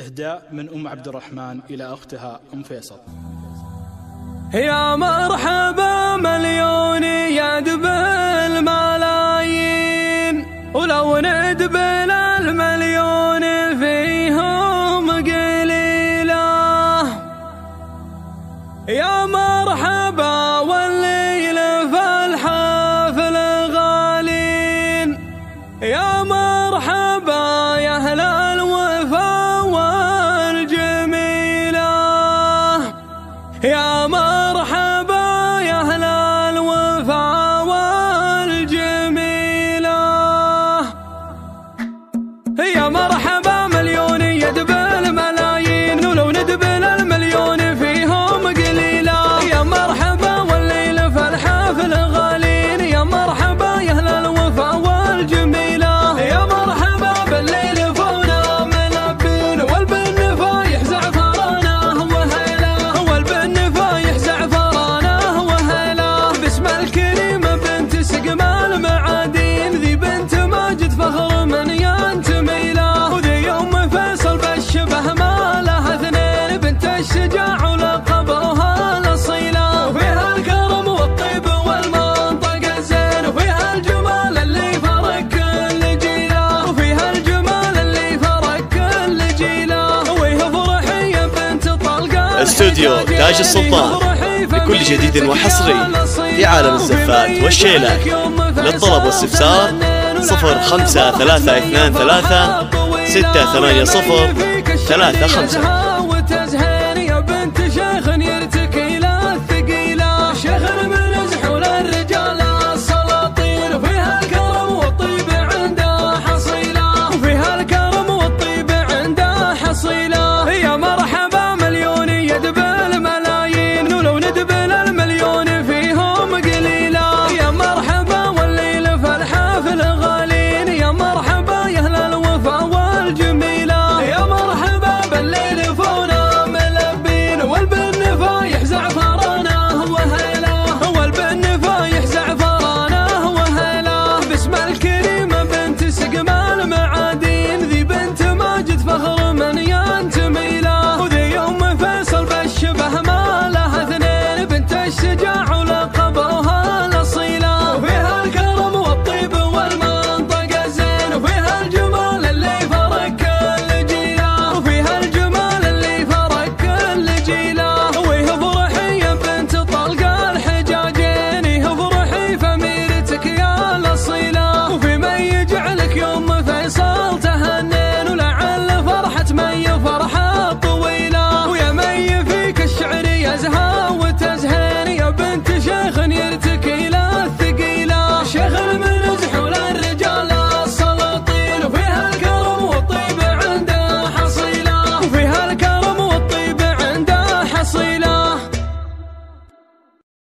إهداء من أم عبد الرحمن إلى أختها أم فيصل. يا مرحبا مليون يدب الملايين، ولو ندبل المليون فيهم قليلة. يا مرحبا والليل في الحافل غالين، يا مرحبا يا أهل الوفا والجميلة. يا مرحبا يا أهل الوفا والجميلة. يا مرحبا مليون يدب الملايين، ولو ندبل المليون فيهم قليلة. يا مرحبا والليل في الحافل غالين، يا مرحبا يا أهل الوفا والجميلة. يا مرحبا بالليل فونا ملبين، والبن فايح زعفرانه وهلا، والبن فايح زعفرانه وهلا. باسم الكريم بنت سقم المعادين، ذي بنت ماجد فخر من ينتمي له. وذي يوم فيصل بالشبه ما لها اثنين، بنت الشجاع ولقبها الاصيله. وفيها الكرم والطيب والمنطق الزين، وفيها الجمال اللي فرق كل جيله، وفيها الجمال اللي فرق كل جيله. وهي فرحيه بنت طلقه استوديو تاج السلطان لكل جديد وحصري في عالم الزفات والشيلات. للطلب والاستفسار 0532368035. وتزهين يا بنت شيخ